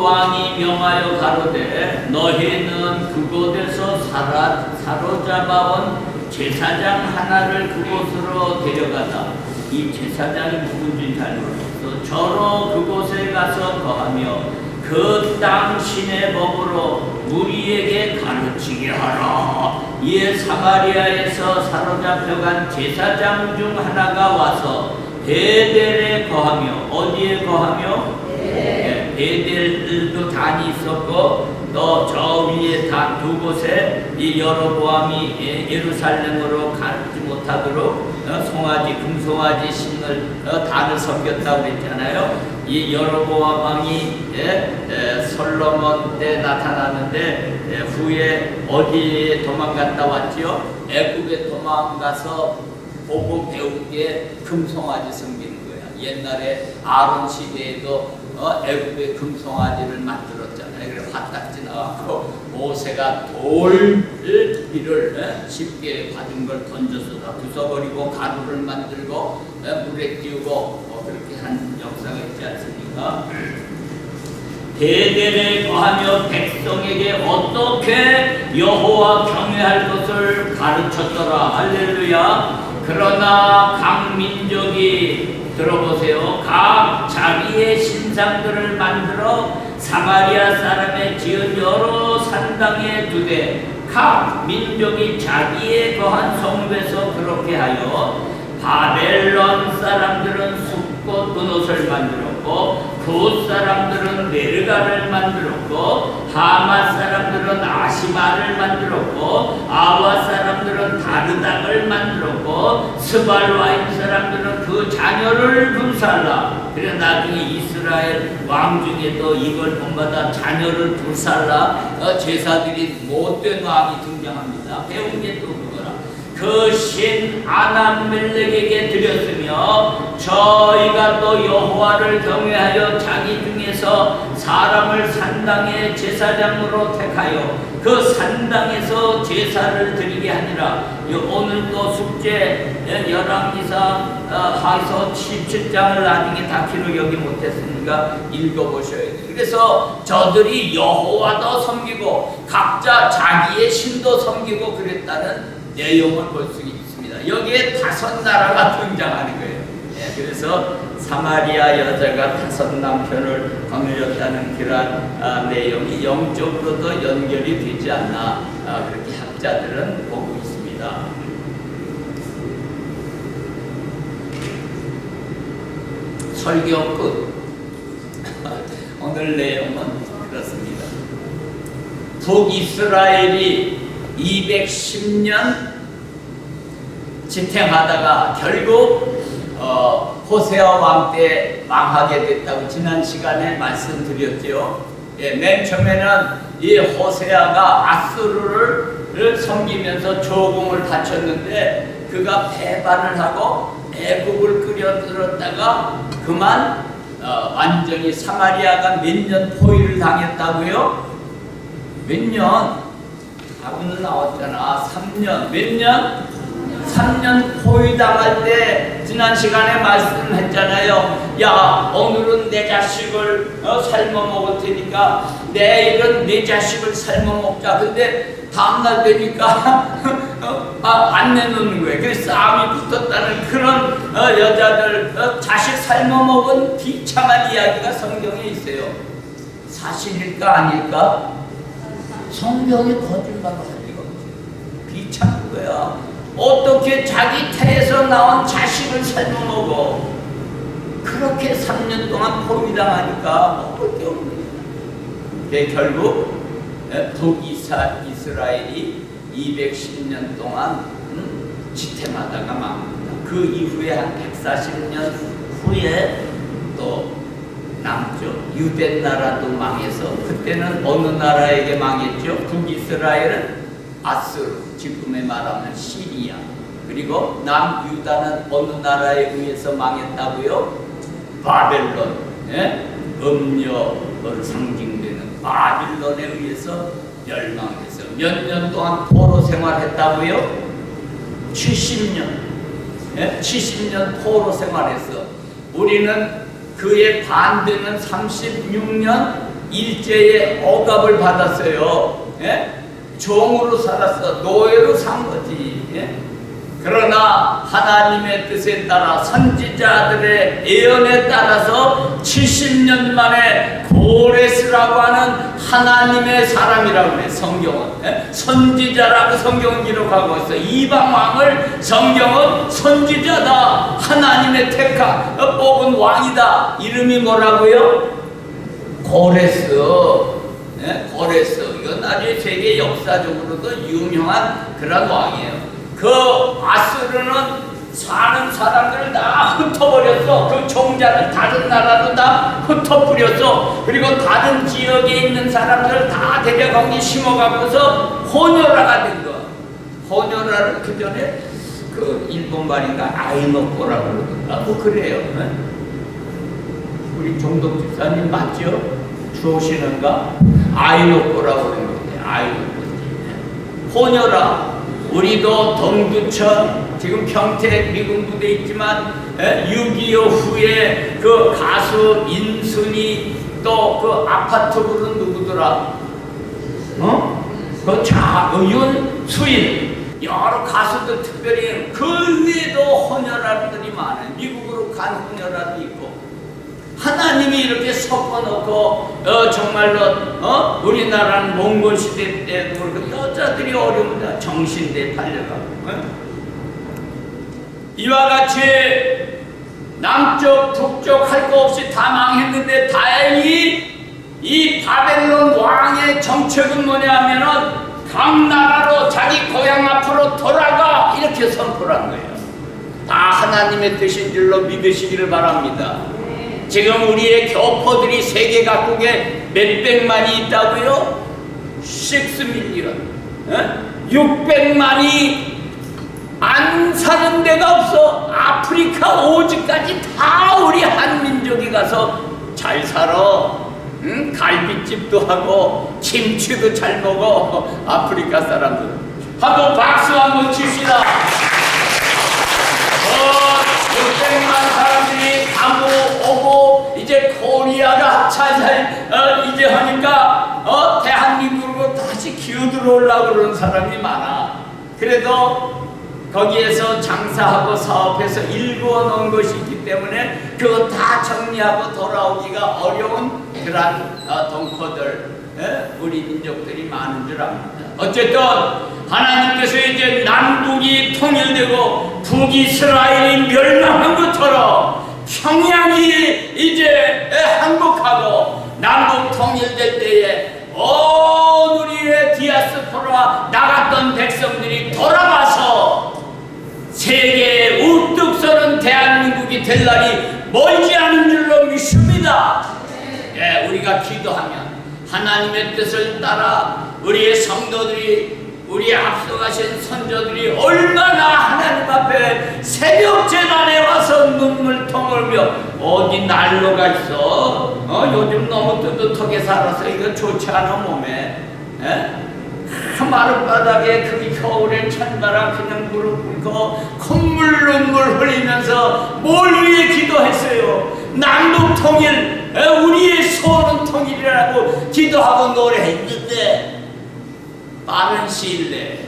왕이 명하여 가로되 너희는 그곳에서 사로잡아온 제사장 하나를 그곳으로 데려가다. 이 제사장이 누군지 잘 모르겠어. 저로 그곳에 가서 거하며 그 땅 신의 법으로 우리에게 가르치게 하라. 이에 사마리아에서 사로잡혀간 제사장 중 하나가 와서 베델에 거하며 어디에 거하며? 베델도 단이 있었고 또 저 위에 단 2곳에 이 여로보암이 예루살렘으로 가지 못하도록 송아지 금송아지 신을 단을 섬겼다고 그랬잖아요. 이 여로보암 왕이 솔로몬 때 나타나는데 후에 어디에 도망갔다 왔지요? 애굽에 도망가서 보고 배운 게 금송아지 섬기는 거야. 옛날에 아론 시대에도 애굽에 금송아지를 만들었잖아요. 그래서 화딱지 나왔고 모세가 돌비를 쉽게 받은 걸 던져서 다 부숴버리고 가루를 만들고 물에 띄우고 그렇게 한 역사가 있지 않습니까? 베델에 거하며 백성에게 어떻게 여호와 경외할 것을 가르쳤더라. 할렐루야. 그러나 각 민족이 들어보세요. 각 자기의 신상들을 만들어 사마리아 사람의 지은 여러 산당에 두되 각 민족이 자기의 거한 성읍에서 그렇게 하여 바벨론 사람들은 숲꽃 분옷을 만들었고 굿 사람들은 메르가를 만들었고 하맛 사람들은 아시마를 만들었고 아와 사람들은 다르닥을 만들었고 스발와임 사람들은 그 자녀를 불살라. 그래 나중에 이스라엘 왕 중에도 이걸 본받아 자녀를 불살라 제사들이 못된 왕이 등장합니다. 배운 게 또 그거라. 그 신 아남멜렉에게 드렸으며 저희가 또 여호와를 경외하여 자기 중에서 사람을 산당의 제사장으로 택하여 그 산당에서 제사를 드리게 하니라. 오늘 또 숙제 열왕기상 하서 17장을 나중에 다 기록하기 못했으니까 읽어보셔야 돼요. 그래서 저들이 여호와도 섬기고 각자 자기의 신도 섬기고 그랬다는 내용을 볼 수 있습니다. 여기에 5 나라가 등장하는 거예요. 그래서 사마리아 여자가 5 남편을 거느렸다는 그러한 내용이 영적으로도 연결이 되지 않나 그렇게 학자들은 보고 있습니다. 설교 끝. 오늘 내용은 그렇습니다. 북이스라엘이 210년 지탱하다가 결국 호세아 왕 때 망하게 됐다고 지난 시간에 말씀드렸죠. 맨 처음에는 이 호세아가 아수르를 섬기면서 조공을 바쳤는데 그가 배반을 하고 애국을 끌어들었다가 그만 완전히 사마리아가 몇 년 포위를 당했다고요? 몇 년? 답은 나왔잖아. 3년. 몇 년? 3년 포위당할 때 지난 시간에 말씀했잖아요. 야, 오늘은 내 자식을 삶아 먹을 테니까 내일은 내 자식을 삶아 먹자. 근데 다음날 되니까 안 내놓는 거예요. 그래서 싸움이 붙었다는 그런 여자들 자식 삶아 먹은 비참한 이야기가 성경에 있어요. 사실일까 아닐까? 성경이 거짓말을 할 리가 없지. 비참한 거야. 어떻게 자기 태에서 나온 자식을 삶아 먹어? 그렇게 3년 동안 포위당하니까 먹을 게 없는 거야. 결국 북이스라엘이 210년 동안 지탱하다가 망합니다. 그 이후에 한 140년 후에 또 남쪽 유대 나라도 망해서 그때는 어느 나라에게 망했죠? 북이스라엘은 아스루, 지금의 말하면 시리아. 그리고 남유다는 어느 나라에 의해서 망했다고요? 바벨론. 음녀를 상징되는 바빌론에 의해서 멸망해서 몇 년 동안 포로 생활했다고요? 70년. 70년 포로 생활했어. 우리는 그에 반대는 36년 일제의 억압을 받았어요. 종으로 살았어. 노예로 산 거지. 그러나 하나님의 뜻에 따라 선지자들의 예언에 따라서 70년 만에 고레스라고 하는 하나님의 사람이라고 그래. 성경은 선지자라고 성경은 기록하고 있어. 이방 왕을 성경은 선지자다, 하나님의 택한 뽑은 왕이다. 이름이 뭐라고요? 고레스. 고레스. 이건 나중에 세계 역사적으로도 유명한 그런 왕이에요. 그 아스르는 사는 사람들을 다 흩어버렸어. 그 종자를 다른 나라로 다 흩어버렸어. 그리고 다른 지역에 있는 사람들을 다 데려가고 심어갖고서 호녀라가 된 거. 호녀라를 그 전에 그 일본 말인가 아이노코라고 그러던가 뭐 그래요. 우리 종덕 집사님 맞죠? 주오시는가? 아이노코라고 그러는 건데 아이노코. 호녀라. 우리도 동두천 지금 평택 미군 부대 있지만 6.25 후에 그 가수 인순이 또 그 아파트 부른 누구더라? 그 자의윤 수인 여러 가수들 특별히 그 위에도 혼혈아들이 많아요. 미국으로 간 혼혈아도 있고 하나님이 이렇게 섞어놓고 정말로 우리나라는 몽골 시대 때도 그렇고 여자들이 어려운다. 정신대 팔려가고 이와 같이 남쪽 북쪽 할 거 없이 다 망했는데 다행히 이 바벨론 왕의 정책은 뭐냐 하면은 각 나라로 자기 고향 앞으로 돌아가 이렇게 선포를 한 거예요. 다 하나님의 뜻인 줄로 믿으시기를 바랍니다. 지금 우리의 교포들이 세계 각국에 몇백만이 있다고요? 6밀리언 600만이 안 사는 데가 없어. 아프리카 오지까지 다 우리 한민족이 가서 잘 살아. 갈비집도 하고 김치도 잘 먹어. 아프리카 사람들 한번 박수 한번 칩시다. 600만 사람들이 가고 오고 이제 코리아가 차잘 이제 하니까 대한민국으로 다시 기어들어오려고 그러는 사람이 많아. 그래도 거기에서 장사하고 사업해서 일구어 놓은 것이 있기 때문에 그거 다 정리하고 돌아오기가 어려운 그런 동포들 우리 민족들이 많은 줄 압니다. 어쨌든 하나님께서 이제 남북이 통일되고 북이스라엘이 멸망한 것처럼 평양이 이제 한국하고 남북 통일될 때에 온 우리의 디아스포라 나갔던 백성들이 돌아와서 세계에 우뚝 서는 대한민국이 될 날이 멀지 않은 줄로 믿습니다. 우리가 기도하면 하나님의 뜻을 따라 우리의 성도들이 우리 앞서가신 선조들이 얼마나 하나님 앞에 앞에 새벽 재단에 와서 눈물통을 흘며 어디 난로가 있어? 요즘 너무 뜨뜻하게 살아서 이거 좋지 않아 몸에. 마른 바닥에 그 겨울에 찬바람 그냥 무릎 꿇고 콧물 눈물 흘리면서 뭘 위해 기도했어요? 남북 통일, 우리의 소원은 통일이라고 기도하고 노래했는데 빠른 시일 내에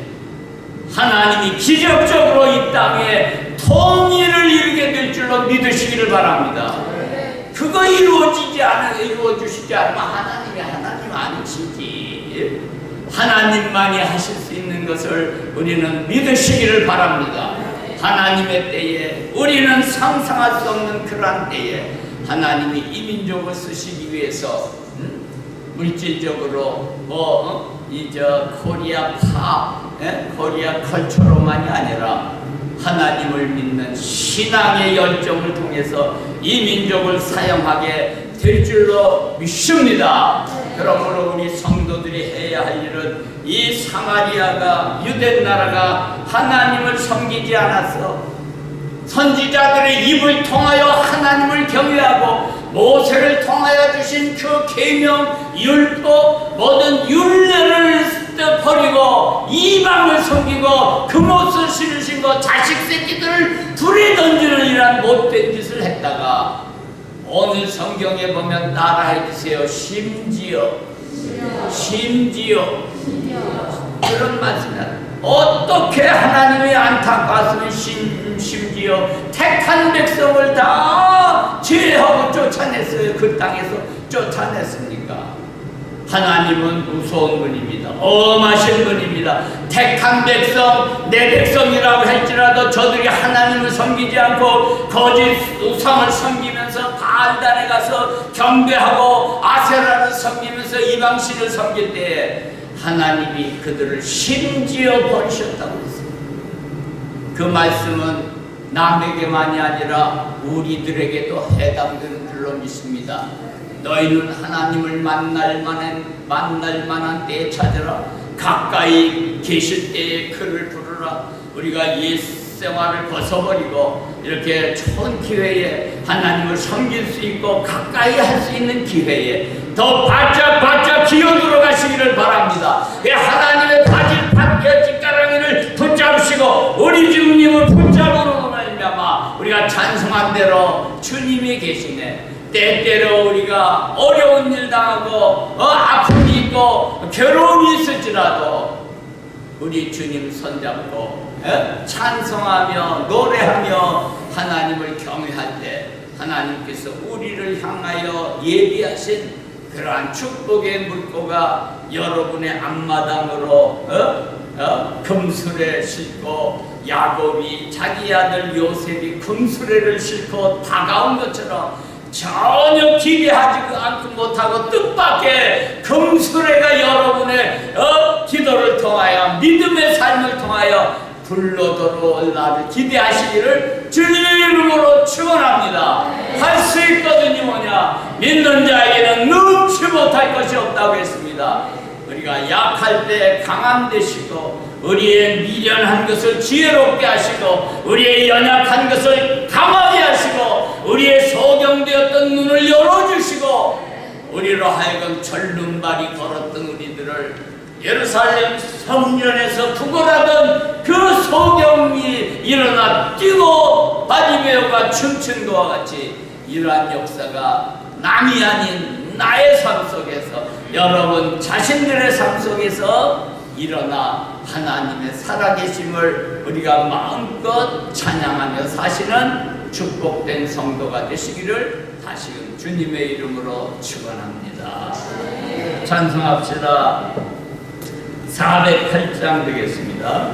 하나님이 기적적으로 이 땅에 통일을 이루게 될 줄로 믿으시기를 바랍니다. 그거 이루어주시지 않으면 하나님이 하나님 아니시지. 하나님만이 하실 수 있는 것을 우리는 믿으시기를 바랍니다. 하나님의 때에, 우리는 상상할 수 없는 그러한 때에 하나님이 이 민족을 쓰시기 위해서 물질적으로 코리아 코리아 컬처로만이 아니라 하나님을 믿는 신앙의 열정을 통해서 이 민족을 사용하게 될 줄로 믿습니다. 그러므로 우리 성도들이 해야 할 일은 이 사마리아가 유대 나라가 하나님을 섬기지 않았어. 선지자들의 입을 통하여 하나님을 경외하고 모세를 통하여 주신 그 계명, 율법, 모든 율례를 버리고 이방을 섬기고 금옷을 신으신 거 자식 새끼들을 불에 던지는 이란 못된 짓을 했다가 오늘 성경에 보면 따라해 주세요. 심지어 그런 말씀은 어떻게 하나님이 안타까웠으면 심지어 택한 백성을 다 제하고 쫓아냈어요. 그 땅에서 쫓아냈습니까? 하나님은 무서운 분입니다. 엄하신 분입니다. 택한 백성, 내 백성이라고 할지라도 저들이 하나님을 섬기지 않고 거짓 우상을 섬기면서 바알단에 가서 경배하고 아세라를 섬기면서 이방신을 섬길 때에 하나님이 그들을 심지어 버리셨다고 했습니다. 그 말씀은 남에게만이 아니라 우리들에게도 해당되는 줄로 믿습니다. 너희는 하나님을 만날 만한 때에 찾으라. 가까이 계실 때에 그를 부르라. 우리가 옛 생활을 벗어버리고 이렇게 좋은 기회에 하나님을 섬길 수 있고 가까이 할 수 있는 기회에 더 바짝 기어들어 가시기를 바랍니다. 하나님의 바짓가랑이를 붙잡으시고 우리 주님을 붙잡으로 말미암아 우리가 찬송한 대로 주님이 계시네. 때때로 우리가 어려운 일 당하고 아픔이 있고 괴로움이 있을지라도 우리 주님 손잡고 찬송하며 노래하며 하나님을 경외할 때 하나님께서 우리를 향하여 예비하신 그러한 축복의 물고가 여러분의 앞마당으로 금수레 싣고 야곱이 자기 아들 요셉이 금수레를 싣고 다가온 것처럼 전혀 기대하지 않고 못하고 뜻밖의 금수레가 여러분의 기도를 통하여 믿음의 삶을 통하여 불러들어올 날을 기대하시기를 주님의 이름으로 축원합니다. 할 수 있거든요. 뭐냐? 믿는 자에게는 능치 못할 것이 없다고 했습니다. 우리가 약할 때 강함 되시고 우리의 미련한 것을 지혜롭게 하시고 우리의 연약한 것을 강하게 하시고 우리의 소경되었던 눈을 열어주시고 우리로 하여금 절름발이 걸었던 우리들을 예루살렘 성전에서 구걸하던 그 소경이 일어나 뛰고 바디메오가 춤춘 것과 같이 이러한 역사가 남이 아닌 나의 삶 속에서 여러분 자신들의 삶 속에서 일어나 하나님의 살아계심을 우리가 마음껏 찬양하며 사시는 축복된 성도가 되시기를 다시금 주님의 이름으로 축원합니다. 찬송합시다. 408장 되겠습니다.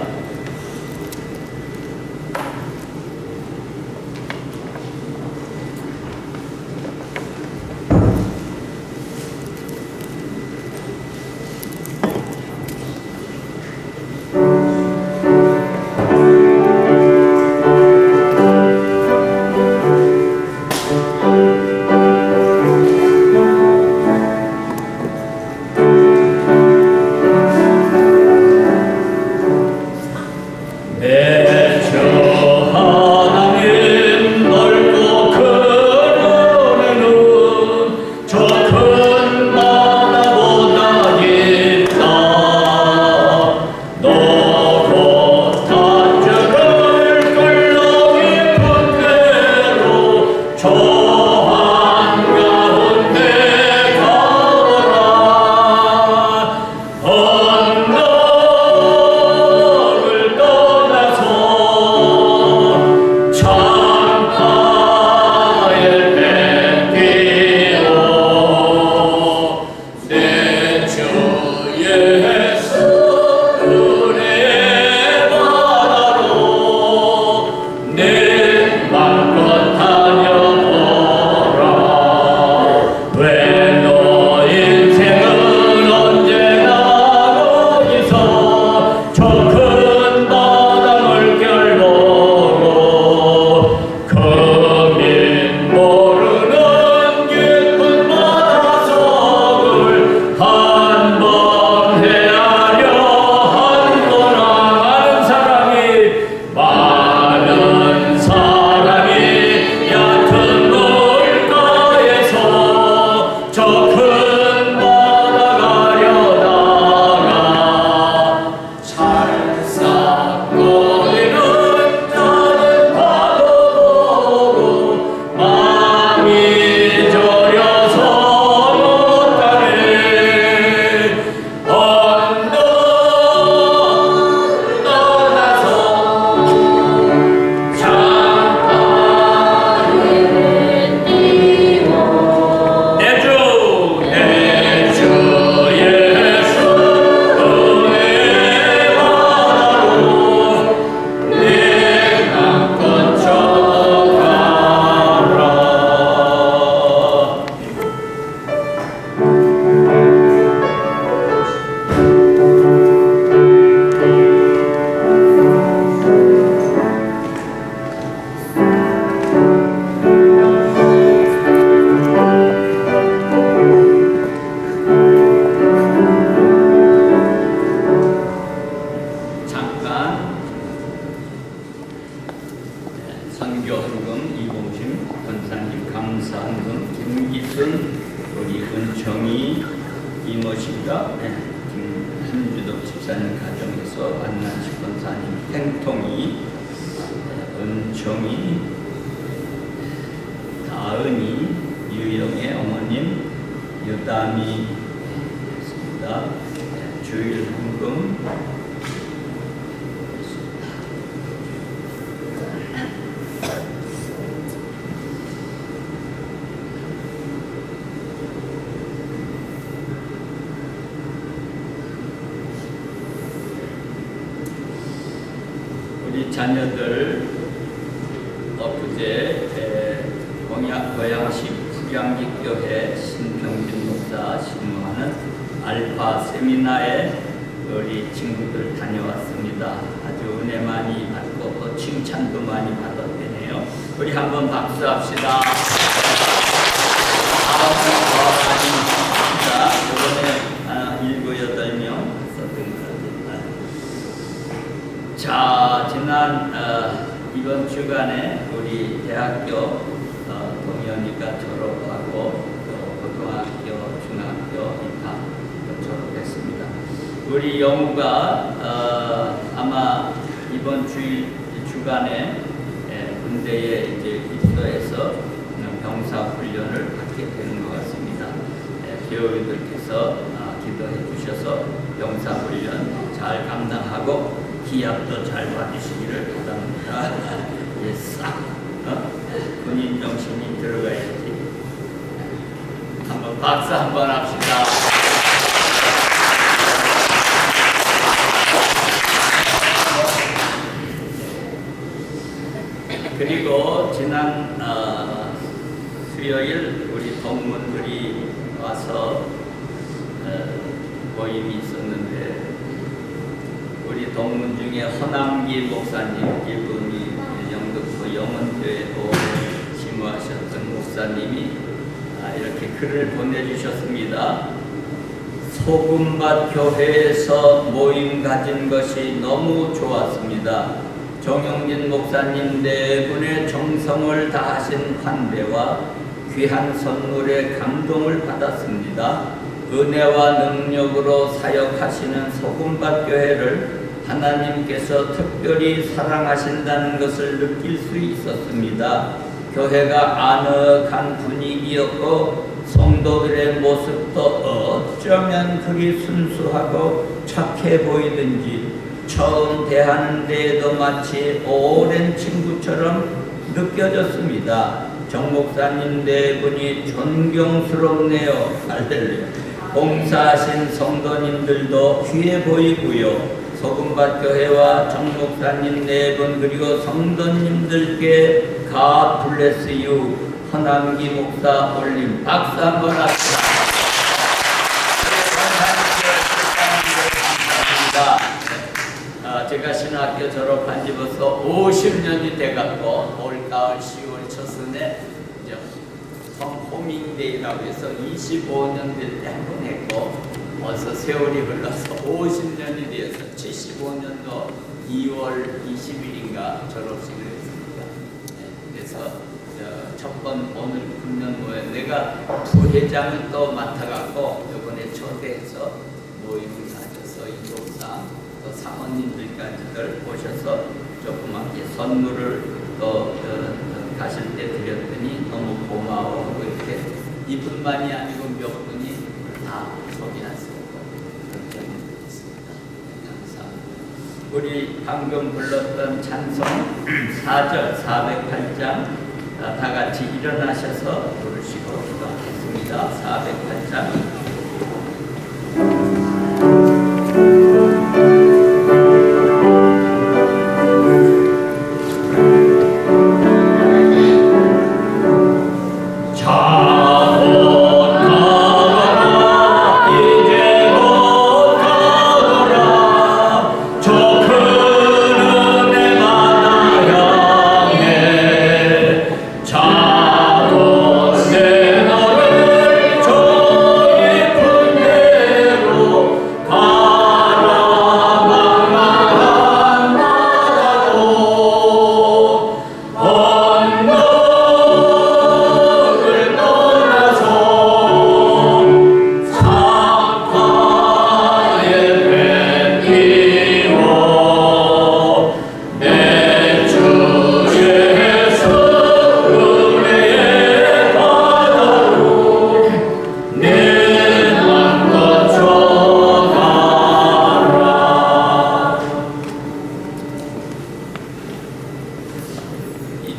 선교헌금 이봉심 권사님 감사헌금 김기순 우리 은정이 이모씨가 김준주도 집사님 가정에서 안난식 권사님 행통이 은정이 다은이 유영의 어머님 유담이 있습니다. 주일헌금 우리 자녀들 엊그제 고양시 불양기교회 신평진 목사 신무하는 알파 세미나에 우리 친구들 다녀왔습니다. 아주 은혜 많이 받고 또 칭찬도 많이 받았대네요. 우리 한번 박수합시다. 이번에 7, 8명 썼던 거랍니다. 자, 지난 이번 주간에 우리 대학교 동현이가 졸업하고 또 고등학교, 중학교 입학 졸업했습니다. 우리 영우가 아마 이번 주간에 군대에 이제 입소해서 병사 훈련을 받게 되는 것 같습니다. 교우들께서 기도해 주셔서 병사 훈련 잘 감당하고 기합도 잘 받으시기를 바랍니다. 이제 싹 군인 정신이 들어가야지. 한번 박수 한번 합시다. 그리고 지난 수요일 우리 동문들이 와서 모임이 있었는데 우리 동문 중에 허남기 목사님, 이분이 영등포 영원교회도 심호하셨던 목사님이 이렇게 글을 보내주셨습니다. 소금밭 교회에서 모임 가진 것이 너무 좋았습니다. 정영진 목사님 네 분의 정성을 다하신 환대와 귀한 선물에 감동을 받았습니다. 은혜와 능력으로 사역하시는 소금밭 교회를 하나님께서 특별히 사랑하신다는 것을 느낄 수 있었습니다. 교회가 아늑한 분위기였고 성도들의 모습도 어쩌면 그리 순수하고 착해 보이든지 처음 대하는 데에도 마치 오랜 친구처럼 느껴졌습니다. 정 목사님 네 분이 존경스럽네요. 할렐루야. 봉사하신 성도님들도 귀해 보이고요. 소금밭 교회와 정 목사님 네 분 그리고 성도님들께 God bless you. 허남기 목사 올림 박수 한번 합시다. 제가 신학교 졸업한 지 벌써 50년이 돼갖고 올 가을 10월 초순에 홈밍데이라고 해서 25년 될 때 한 번 했고 벌써 세월이 흘러서 50년이 되어서 75년도 2월 20일인가 졸업식을 했습니다. 그래서 첫 번 오늘 금년도에 내가 부회장을 또 맡아갖고 이번에 초대해서 모임을 가져서 인도상 또 사모님들까지들 오셔서 조그맣게 선물을 또 가실 때 드렸더니 너무 고마워하고 이렇게 이분만이 아니고 몇 분이 다 소개하시고 그렇게 있습니다. 감사합니다. 우리 방금 불렀던 찬송 4절 408장 다 같이 일어나셔서 부르시고 기도하겠습니다. 408장 자고 내 너를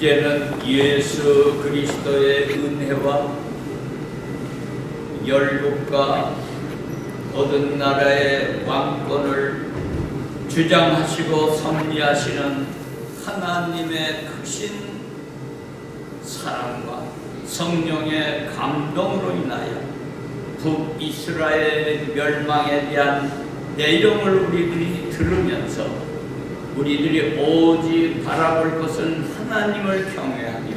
이제는 예수 그리스도의 은혜와 열국과 모든 나라의 왕권을 주장하시고 섭리하시는 하나님의 크신 사랑과 성령의 감동으로 인하여 북이스라엘 멸망에 대한 내용을 우리들이 들으면서 우리들이 오직 바라볼 것은 하나님을 경외하며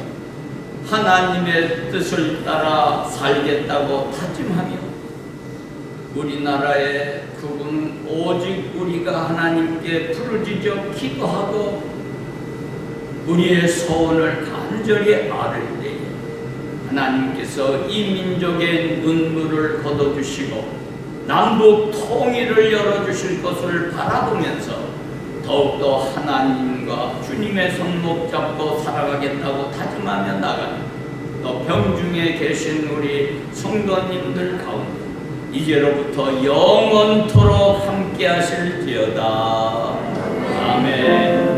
하나님의 뜻을 따라 살겠다고 다짐하며 우리나라의 그분은 오직 우리가 하나님께 부르짖어 기도하고 우리의 소원을 간절히 아뢰 때에 하나님께서 이 민족의 눈물을 거둬주시고 남북 통일을 열어주실 것을 바라보면서 더욱더 하나님과 주님의 손목 잡고 살아가겠다고 다짐하며 나가는 또 병중에 계신 우리 성도님들 가운데 이제로부터 영원토록 함께 하실지어다. 아멘.